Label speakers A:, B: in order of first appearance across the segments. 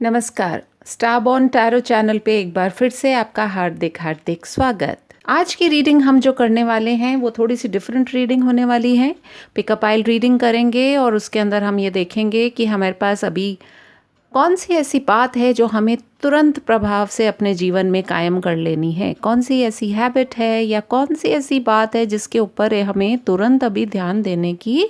A: नमस्कार, स्टारबॉर्न tarot channel पे एक बार फिर से आपका हार्दिक स्वागत। आज की रीडिंग हम जो करने वाले हैं वो थोड़ी सी डिफरेंट रीडिंग होने वाली है। पिकअप आइल रीडिंग करेंगे और उसके अंदर हम ये देखेंगे कि हमारे पास अभी कौन सी ऐसी बात है जो हमें तुरंत प्रभाव से अपने जीवन में कायम कर लेनी है। कौन सी ऐसी हैबिट है या कौन सी ऐसी बात है जिसके ऊपर हमें तुरंत अभी ध्यान देने की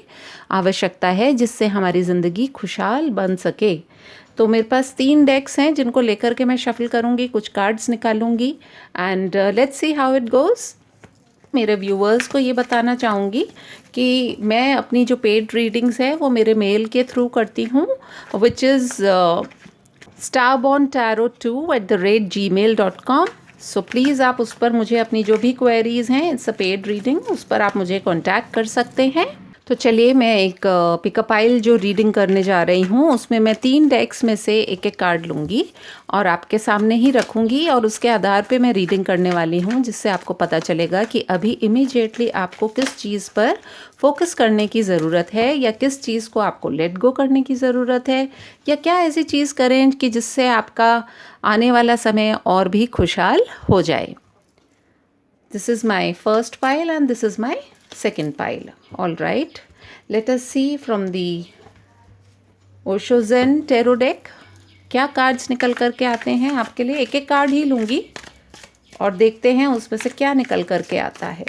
A: आवश्यकता है, जिससे हमारी ज़िंदगी खुशहाल बन सके। तो मेरे पास 3 डेक्स हैं जिनको लेकर के मैं शफल करूँगी, कुछ कार्ड्स निकालूंगी and let's see how it goes. मेरे व्यूवर्स को ये बताना चाहूँगी कि मैं अपनी जो पेड रीडिंग्स है वो मेरे मेल के थ्रू करती हूँ, which is starborntarot2@gmail.com। So please आप उस पर मुझे अपनी जो भी क्वेरीज़ हैं, इट्स अ पेड रीडिंग, उस पर आप मुझे कॉन्टैक्ट कर सकते हैं। तो चलिए मैं एक पिकअप आइल जो रीडिंग करने जा रही हूँ उसमें मैं 3 डेक्स में से एक एक कार्ड लूँगी और आपके सामने ही रखूँगी और उसके आधार पे मैं रीडिंग करने वाली हूँ, जिससे आपको पता चलेगा कि अभी इमीडिएटली आपको किस चीज़ पर फोकस करने की ज़रूरत है या किस चीज़ को आपको लेट गो करने की ज़रूरत है, या क्या ऐसी चीज़ करें कि जिससे आपका आने वाला समय और भी खुशहाल हो जाए। This is my first pile and this is my second pile. All right, let us see from the Osho Zen Tarot deck क्या कार्ड्स निकल करके आते हैं आपके लिए। एक एक कार्ड ही लूँगी और देखते हैं उसमें से क्या निकल करके आता है।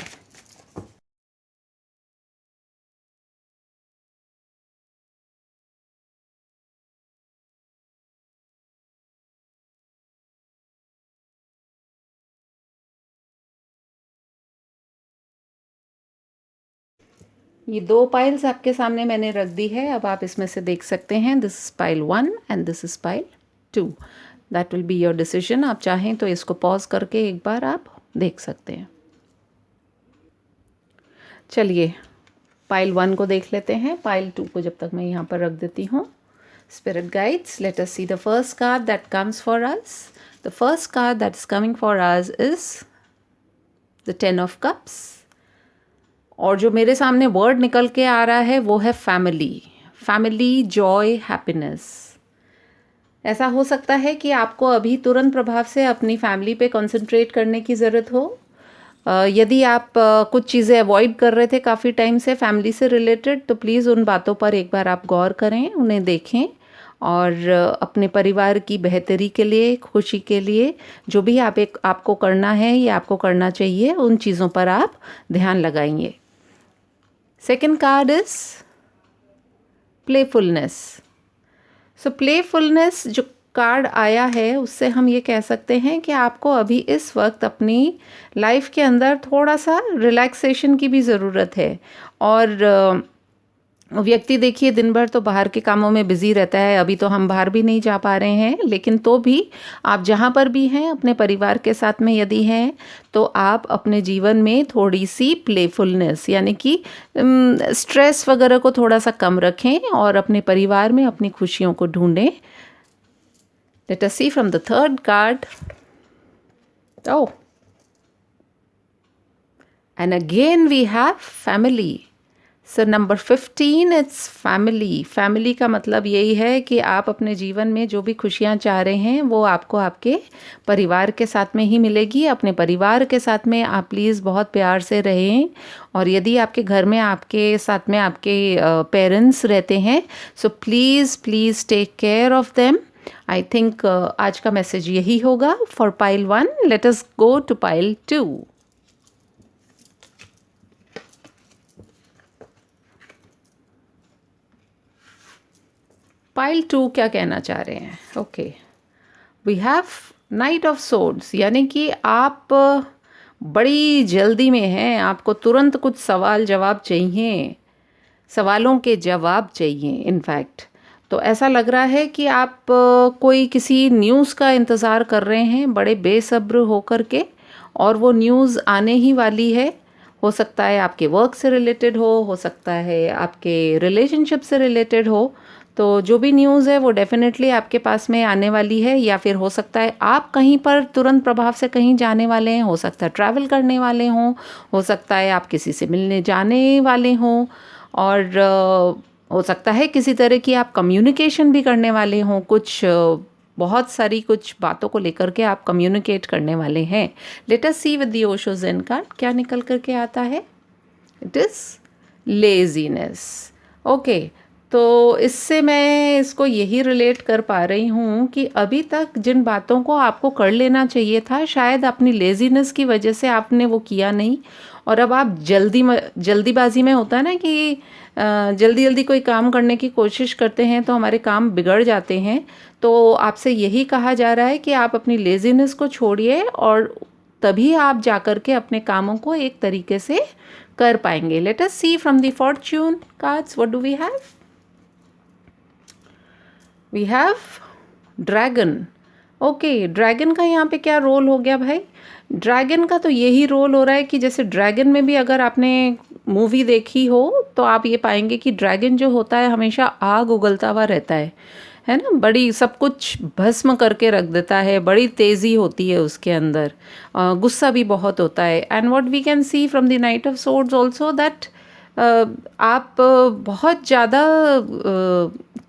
A: ये 2 पाइल्स आपके सामने मैंने रख दी है। अब आप इसमें से देख सकते हैं, this is pile 1 and this is pile 2। That will be your decision. आप चाहें तो इसको पॉज करके एक बार आप देख सकते हैं। चलिए पाइल 1 को देख लेते हैं। पाइल 2 को जब तक मैं यहाँ पर रख देती हूँ। Spirit guides, let us see the first card that comes for us. The first card that is coming for us is the Ten of Cups. और जो मेरे सामने वर्ड निकल के आ रहा है वो है फैमिली। Family, Joy, happiness. ऐसा हो सकता है कि आपको अभी तुरंत प्रभाव से अपनी फैमिली पे कंसंट्रेट करने की ज़रूरत हो। यदि आप कुछ चीज़ें अवॉइड कर रहे थे काफ़ी टाइम से फैमिली से रिलेटेड, तो प्लीज़ उन बातों पर एक बार आप गौर करें, उन्हें देखें और अपने परिवार की बेहतरी के लिए, खुशी के लिए जो भी आपको करना है या आपको करना चाहिए, उन चीज़ों पर आप ध्यान लगाइए। Second card is playfulness. So playfulness जो कार्ड आया है उससे हम ये कह सकते हैं कि आपको अभी इस वक्त अपनी लाइफ के अंदर थोड़ा सा रिलैक्सेशन की भी ज़रूरत है। और व्यक्ति देखिए दिन भर तो बाहर के कामों में बिज़ी रहता है। अभी तो हम बाहर भी नहीं जा पा रहे हैं, लेकिन तो भी आप जहाँ पर भी हैं अपने परिवार के साथ में यदि हैं तो आप अपने जीवन में थोड़ी सी प्लेफुलनेस यानी कि स्ट्रेस वगैरह को थोड़ा सा कम रखें और अपने परिवार में अपनी खुशियों को ढूंढें। Let us see from the third card. Oh, and again we have family. So number 15 it's family. Family का मतलब यही है कि आप अपने जीवन में जो भी खुशियाँ चाह रहे हैं वो आपको आपके परिवार के साथ में ही मिलेगी। अपने परिवार के साथ में आप प्लीज़ बहुत प्यार से रहें। और यदि आपके घर में आपके साथ में आपके पेरेंट्स रहते हैं, so please take care of them. I think आज का मैसेज यही होगा for pile 1। Let us go to pile 2। Pile 2 क्या कहना चाह रहे हैं? Okay, we have knight of swords, यानी कि आप बड़ी जल्दी में हैं, आपको तुरंत कुछ सवाल जवाब चाहिए, सवालों के जवाब चाहिए इनफैक्ट। तो ऐसा लग रहा है कि आप कोई किसी न्यूज़ का इंतज़ार कर रहे हैं बड़े बेसब्र होकर के, और वो न्यूज़ आने ही वाली है। हो सकता है आपके वर्क से रिलेटेड हो सकता है आपके रिलेशनशिप से रिलेटेड हो। तो जो भी न्यूज़ है वो डेफिनेटली आपके पास में आने वाली है, या फिर हो सकता है आप कहीं पर तुरंत प्रभाव से कहीं जाने वाले हैं, हो सकता है ट्रैवल करने वाले हों, हो सकता है आप किसी से मिलने जाने वाले हों, और हो सकता है किसी तरह की आप कम्युनिकेशन भी करने वाले हों, कुछ बहुत सारी कुछ बातों को लेकर के आप कम्युनिकेट करने वाले हैं। Let us see with the Osho zen card क्या निकल करके आता है। It is laziness. ओके, तो इससे मैं इसको यही रिलेट कर पा रही हूँ कि अभी तक जिन बातों को आपको कर लेना चाहिए था, शायद अपनी लेज़ीनेस की वजह से आपने वो किया नहीं, और अब आप जल्दीबाजी में होता है ना कि जल्दी जल्दी कोई काम करने की कोशिश करते हैं तो हमारे काम बिगड़ जाते हैं। तो आपसे यही कहा जा रहा है कि आप अपनी लेज़ीनेस को छोड़िए और तभी आप जाकर के अपने कामों को एक तरीके से कर पाएंगे। Let us see from the fortune cards what do we have. We have dragon. Okay, dragon का यहाँ पे क्या रोल हो गया भाई। ड्रैगन का तो यही रोल हो रहा है कि जैसे ड्रैगन में भी अगर आपने मूवी देखी हो तो आप ये पाएंगे कि ड्रैगन जो होता है हमेशा आग उगलता हुआ रहता है ना, बड़ी सब कुछ भस्म करके रख देता है, बड़ी तेज़ी होती है उसके अंदर, गुस्सा भी बहुत होता है। And what we can see from the knight of swords also that आप बहुत ज़्यादा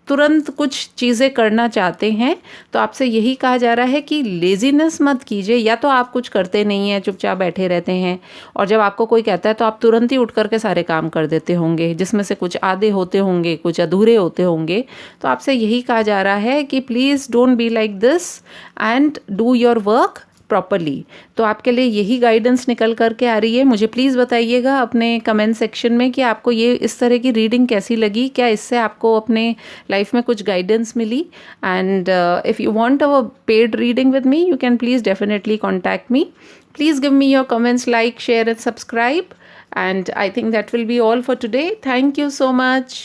A: तुरंत कुछ चीज़ें करना चाहते हैं, तो आपसे यही कहा जा रहा है कि लेज़ीनेस मत कीजिए। या तो आप कुछ करते नहीं हैं, चुपचाप बैठे रहते हैं, और जब आपको कोई कहता है तो आप तुरंत ही उठ करके सारे काम कर देते होंगे, जिसमें से कुछ आधे होते होंगे, कुछ अधूरे होते होंगे। तो आपसे यही कहा जा रहा है कि please don't be like this and do your work properly. तो आपके लिए यही गाइडेंस निकल करके आ रही है। मुझे प्लीज़ बताइएगा अपने कमेंट सेक्शन में कि आपको ये इस तरह की रीडिंग कैसी लगी, क्या इससे आपको अपने लाइफ में कुछ गाइडेंस मिली। And if you want a paid reading with me, you can please definitely contact me. Please give me your comments, like, share and subscribe, and I think that will be all for today. Thank you so much.